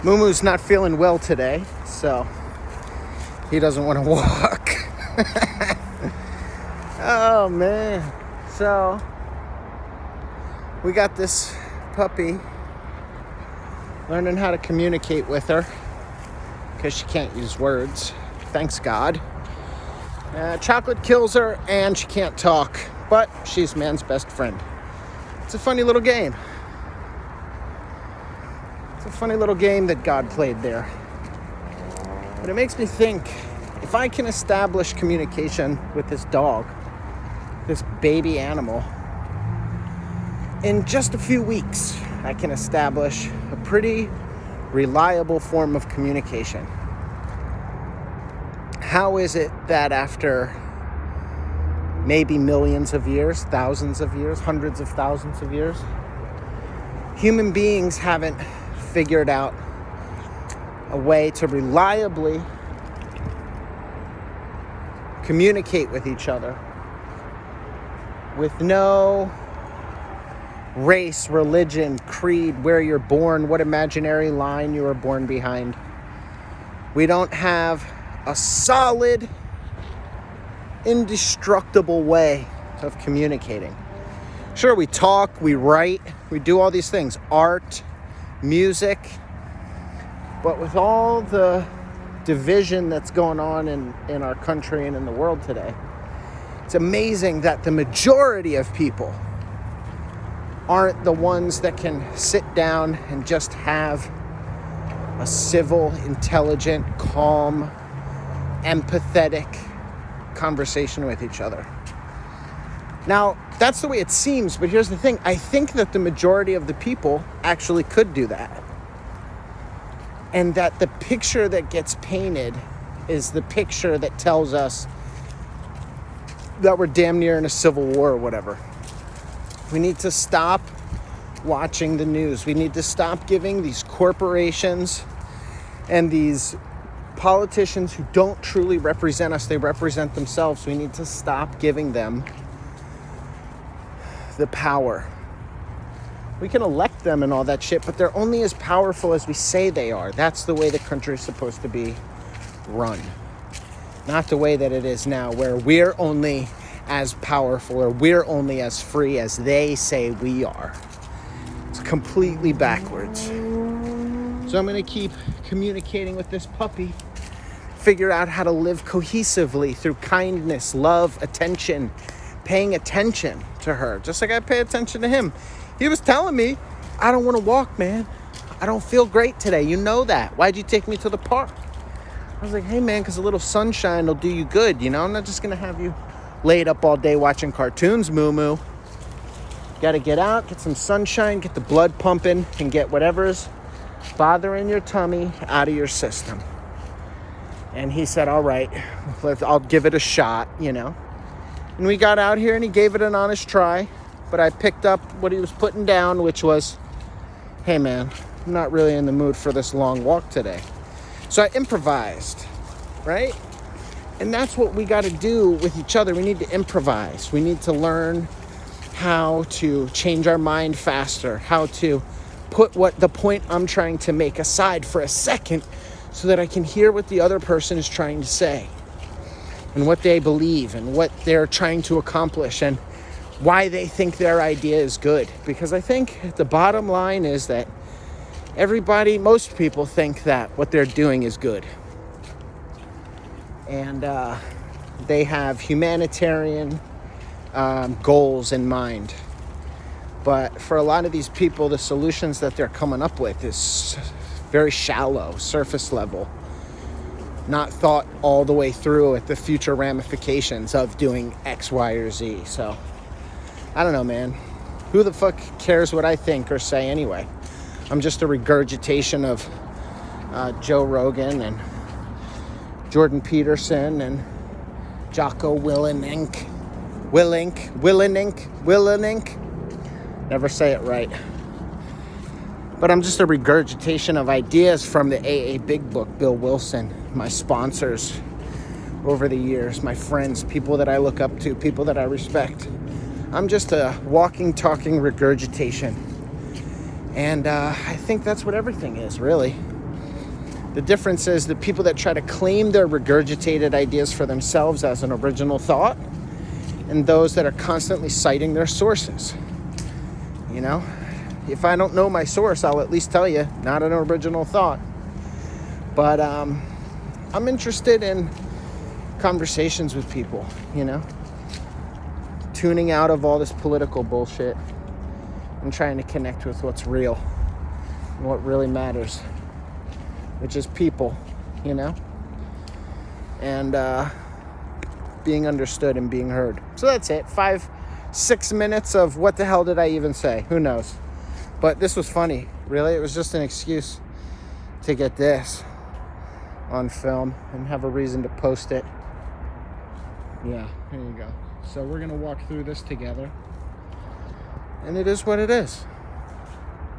Mumu's not feeling well today, so he doesn't want to walk. Oh, man. So, we got this puppy, learning how to communicate with her, because she can't use words. Thanks God. Chocolate kills her, and she can't talk, but she's man's best friend. It's a funny little game. It's a funny little game that God played there. But it makes me think, if I can establish communication with this dog, this baby animal, in just a few weeks, I can establish a pretty reliable form of communication. How is it that after maybe millions of years, thousands of years, hundreds of thousands of years, human beings haven't figured out a way to reliably communicate with each other with no race, religion, creed, where you're born, what imaginary line you were born behind. We don't have a solid, indestructible way of communicating. Sure, we talk, we write, we do all these things, art, music, but with all the division that's going on in our country and in the world today, it's amazing that the majority of people aren't the ones that can sit down and just have a civil, intelligent, calm, empathetic conversation with each other. Now, that's the way it seems, but here's the thing. I think that the majority of the people actually could do that. And that the picture that gets painted is the picture that tells us that we're damn near in a civil war or whatever. We need to stop watching the news. We need to stop giving these corporations and these politicians who don't truly represent us, they represent themselves. We need to stop giving them the power. We can elect them and all that shit, but they're only as powerful as we say they are. That's the way the country is supposed to be run. Not the way that it is now, where we're only as powerful or we're only as free as they say we are. It's completely backwards. So I'm going to keep communicating with this puppy, figure out how to live cohesively through kindness, love, attention, paying attention to her, just like I pay attention to him. He was telling me, I don't want to walk, man. I don't feel great today. You know that. Why'd you take me to the park? I was like, hey, man, because a little sunshine will do you good. You know, I'm not just going to have you laid up all day watching cartoons, moo-moo. Got to get out, get some sunshine, get the blood pumping, and get whatever's bothering your tummy out of your system. And he said, all right, I'll give it a shot, you know. And we got out here and he gave it an honest try. But I picked up what he was putting down, which was, hey, man, I'm not really in the mood for this long walk today. So I improvised, right? And that's what we got to do with each other. We need to improvise. We need to learn how to change our mind faster, how to put what the point I'm trying to make aside for a second so that I can hear what the other person is trying to say and what they believe and what they're trying to accomplish and why they think their idea is good. Because I think the bottom line is that most people think that what they're doing is good. And they have humanitarian goals in mind. But for a lot of these people, the solutions that they're coming up with is very shallow, surface level, not thought all the way through at the future ramifications of doing X, Y, or Z. So I don't know, man. Who the fuck cares what I think or say anyway? I'm just a regurgitation of Joe Rogan and Jordan Peterson and Jocko Willink. Never say it right. But I'm just a regurgitation of ideas from the AA Big Book, Bill Wilson, my sponsors over the years, my friends, people that I look up to, people that I respect. I'm just a walking, talking regurgitation. And I think that's what everything is, really. The difference is the people that try to claim their regurgitated ideas for themselves as an original thought, and those that are constantly citing their sources. You know, if I don't know my source, I'll at least tell you, not an original thought. But I'm interested in conversations with people, you know, tuning out of all this political bullshit and trying to connect with what's real and what really matters, which is people, you know, and being understood and being heard. So that's it. 5-6 minutes of what the hell did I even say? Who knows? But this was funny. Really, it was just an excuse to get this on film and have a reason to post it. Yeah, here you go. So we're gonna walk through this together, and it is what it is.